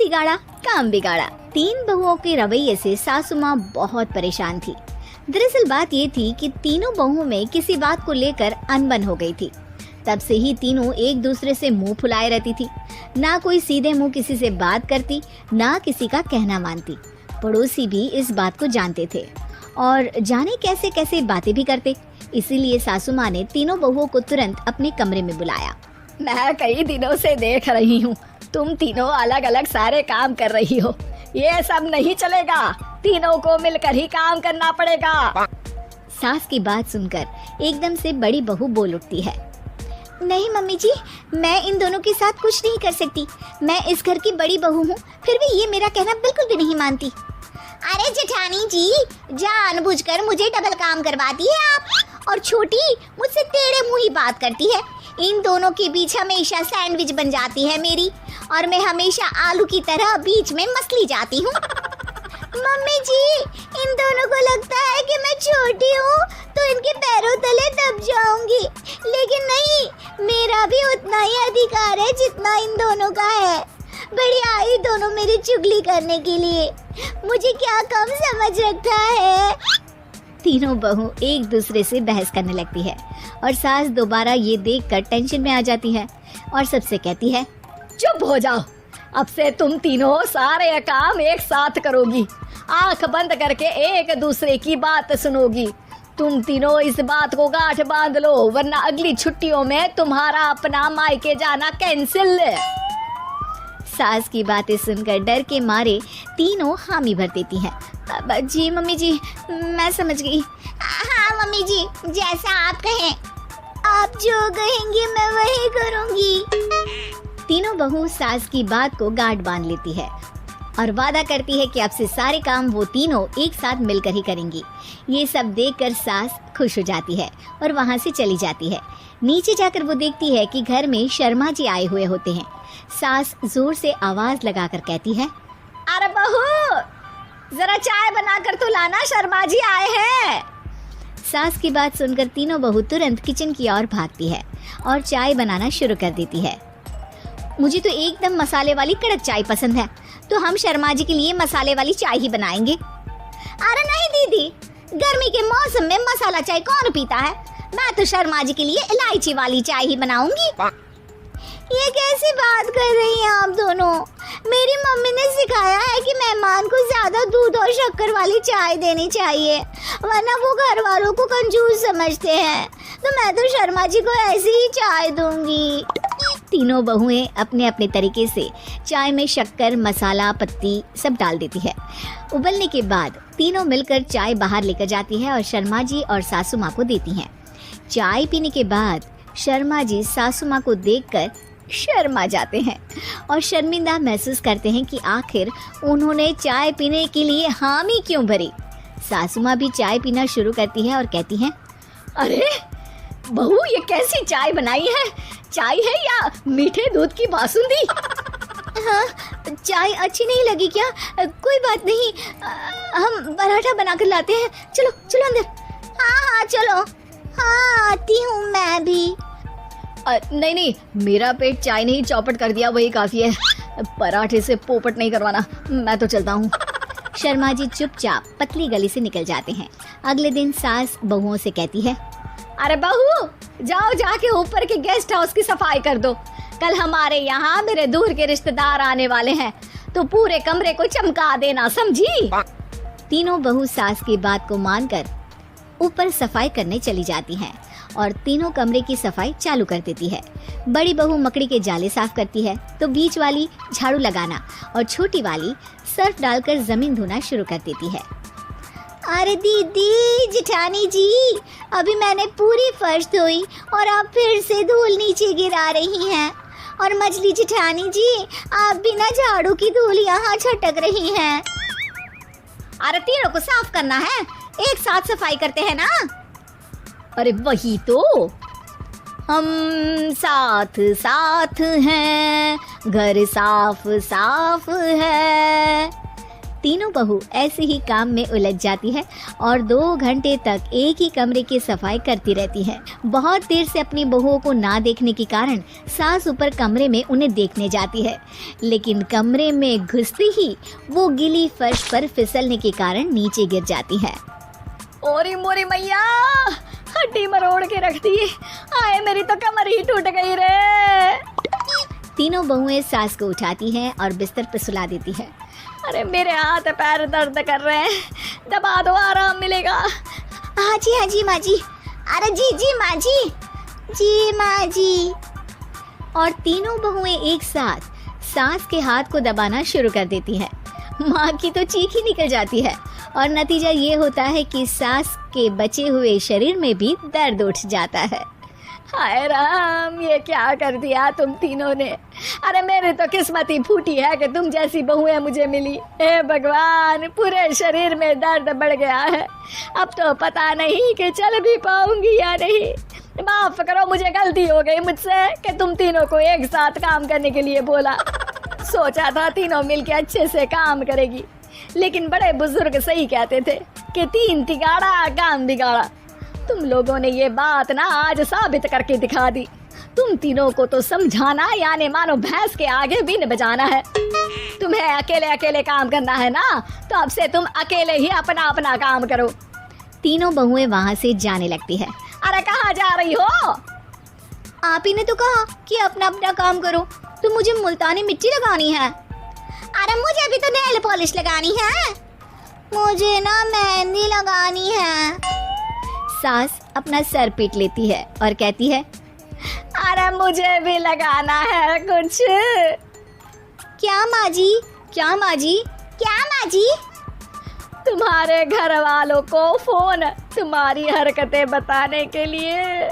बिगाड़ा काम बिगाड़ा। तीन बहुओं के रवैये से सासू माँ बहुत परेशान थी। दरअसल बात ये थी कि तीनों बहुओं में किसी बात को लेकर अनबन हो गई थी। तब से ही तीनों एक दूसरे से मुंह फुलाए रहती थी। ना कोई सीधे मुंह किसी से बात करती, ना किसी का कहना मानती। पड़ोसी भी इस बात को जानते थे और जाने कैसे कैसे बातें भी करते। इसीलिए सासू माँ ने तीनों बहुओं को तुरंत अपने कमरे में बुलाया। मैं कई दिनों से देख रही हूँ, तुम तीनों अलग अलग सारे काम कर रही हो। ये सब नहीं चलेगा, तीनों को मिलकर ही काम करना पड़ेगा। सास की बात सुनकर एकदम से बड़ी बहू बोल उठती है। नहीं मम्मी जी, मैं इन दोनों के साथ कुछ नहीं कर सकती। मैं इस घर की बड़ी बहू हूँ, फिर भी ये मेरा कहना बिल्कुल भी नहीं मानती। अरे जेठानी जी, जानबूझकर मुझे डबल काम करवाती है आप। और छोटी मुझसे टेढ़े मुंह ही बात करती है। इन दोनों के बीच हमेशा सैंडविच बन जाती है मेरी, और मैं हमेशा आलू की तरह बीच में मसली जाती हूँ। मम्मी जी, इन दोनों को लगता है कि मैं छोटी हूँ तो इनके पैरों तले दब जाऊंगी, लेकिन नहीं, मेरा भी उतना ही अधिकार है जितना इन दोनों का है। बड़ी आई दोनों मेरी चुगली करने के लिए, मुझे क्या कम समझ रखा है। तीनों बहू एक दूसरे से बहस करने लगती है और सास दोबारा ये देखकर टेंशन में आ जाती है और सबसे कहती है, चुप हो जाओ, अब से तुम तीनों सारे काम एक साथ करोगी। आंख बंद करके एक दूसरे की बात सुनोगी। तुम तीनों इस बात को गांठ बांध लो, वरना अगली छुट्टियों में तुम्हारा अपना मायके जाना कैंसिल। सास की बातें सुनकर डर के मारे तीनों हामी भर देती हैं। जी मम्मी जी, मैं समझ गई। हाँ मम्मी जी, जैसा आप कहें, आप जो कहेंगी मैं वही करूंगी। तीनों बहू सास की बात को गांठ बांध लेती है और वादा करती है कि अब से सारे काम वो तीनों एक साथ मिलकर ही करेंगी। ये सब देखकर सास खुश हो जाती है और वहाँ से चली जाती है। नीचे जाकर वो देखती है कि घर में शर्मा जी आए हुए होते हैं। सास जोर से आवाज लगाकर कहती है, अरे बहू, जरा चाय बनाकर तो लाना, शर्मा जी आए हैं। सास की बात सुनकर तीनों बहू तुरंत किचन की ओर भागती है और चाय बनाना शुरू कर देती है। मुझे तो एकदम मसाले वाली कड़क चाय पसंद है, तो हम शर्मा जी के लिए मसाले वाली चाय ही बनाएंगे। अरे नहीं दीदी, गर्मी के मौसम में मसाला चाय कौन पीता है? मैं तो शर्मा जी के लिए इलायची वाली चाय ही बनाऊंगी। ये कैसी बात कर रही हैं आप दोनों? मेरी मम्मी ने सिखाया है कि मेहमान को ज्यादा दूध और शक्कर वाली चाय देनी चाहिए, वरना वो घर वालों को कंजूस समझते हैं। तो मैं तो शर्मा जी को ऐसी ही चाय दूंगी। तीनों बहुएं अपने अपने तरीके से चाय में शक्कर, मसाला, पत्ती सब डाल देती है। उबलने के बाद तीनों मिलकर चाय बाहर लेकर जाती है और शर्मा जी और सासू माँ को देती हैं। चाय पीने के बाद शर्मा जी सासू माँ को देखकर शर्मा जाते हैं और शर्मिंदा महसूस करते हैं कि आखिर उन्होंने चाय पीने के लिए हामी क्यों भरी। सासू माँ भी चाय पीना शुरू करती है और कहती हैं, अरे बहू, ये कैसी चाय बनाई है? चाय है या मीठे दूध की बासुंदी? हाँ, चाय अच्छी नहीं लगी क्या? कोई बात नहीं, हम पराठा बनाकर लाते हैं। चलो चलो अंदर। हाँ चलो। हाँ, आती हूँ मैं भी। नहीं नहीं, मेरा पेट चाय ने ही चौपट कर दिया, वही काफी है। पराठे से पोपट नहीं करवाना, मैं तो चलता हूँ। शर्मा जी चुपचाप पतली गली से निकल जाते हैं। अगले दिन सास बहुओं से कहती है, अरे बहू, जाओ जाके ऊपर के गेस्ट हाउस की सफाई कर दो। कल हमारे यहाँ मेरे दूर के रिश्तेदार आने वाले हैं, तो पूरे कमरे को चमका देना, समझी? तीनों बहू सास की बात को मानकर ऊपर सफाई करने चली जाती हैं और तीनों कमरे की सफाई चालू कर देती है। बड़ी बहू मकड़ी के जाले साफ करती है, तो बीच वाली झाड़ू लगाना और छोटी वाली सर्फ डालकर जमीन धोना शुरू कर देती है। अरे दीदी, जेठानी जी, अभी मैंने पूरी फर्श धोई और आप फिर से धूल नीचे गिरा रही हैं। और मछली जेठानी जी, आप भी ना झाड़ू की धूल यहाँ छटक रही हैं। अरे तीनों को साफ करना है, एक साथ सफाई करते हैं ना। अरे वही तो, हम साथ साथ हैं, घर साफ साफ है। तीनों बहू ऐसे ही काम में उलझ जाती है और 2 घंटे तक एक ही कमरे की सफाई करती रहती है। बहुत देर से अपनी बहुओं को ना देखने के कारण सास ऊपर कमरे में उन्हें देखने जाती है, लेकिन कमरे में घुसते ही वो गीली फर्श पर फिसलने के कारण नीचे गिर जाती है। ओरी मोरी मैया, हड्डी मरोड़ के रख दी। आए मेरी तो कमर ही टूट गई रे। तीनों बहुएं सास को उठाती हैं और बिस्तर पर सुला देती है। अरे मेरे हाथ पैर दर्द कर रहे हैं, दबा दो आराम मिलेगा। हाँ जी माँ जी। अरे जी माँ जी। और तीनों बहुएं एक साथ सास के हाथ को दबाना शुरू कर देती है। माँ की तो चीख ही निकल जाती है और नतीजा ये होता है कि सास के बचे हुए शरीर में भी दर्द उठ जाता है। हाय राम, ये क्या कर दिया तुम तीनों ने। अरे मेरी तो किस्मत ही फूटी है कि तुम जैसी बहुएं मुझे मिली। हे भगवान, पूरे शरीर में दर्द बढ़ गया है। अब तो पता नहीं कि चल भी पाऊंगी या नहीं। माफ करो, मुझे गलती हो गई मुझसे कि तुम तीनों को एक साथ काम करने के लिए बोला। सोचा था तीनों मिलके अच्छे से काम करेगी, लेकिन बड़े बुजुर्ग सही कहते थे कि 3 तिगाड़ा काम बिगाड़ा। तुम लोगों ने ये बात ना आज साबित करके दिखा दी। तुम तीनों को तो समझाना यानी मानो भैंस के आगे बीन बजाना है। तुम्हें अकेले अकेले काम करना है ना, तो अब से तुम अकेले ही अपना अपना काम करो। तीनों बहुएं वहाँ से जाने लगती है। अरे कहाँ जा रही हो? आप ही ने तो कहा कि अपना अपना काम करो, तो मुझे मुल्तानी मिट्टी लगानी है। अरे मुझे भी तो नेल पॉलिश लगानी है। मुझे ना मेहंदी लगानी है। सास अपना सर पीट लेती है और कहती है, अरे मुझे भी लगाना है कुछ। क्या माँ जी? तुम्हारे घर वालों को फोन तुम्हारी हरकतें बताने के लिए।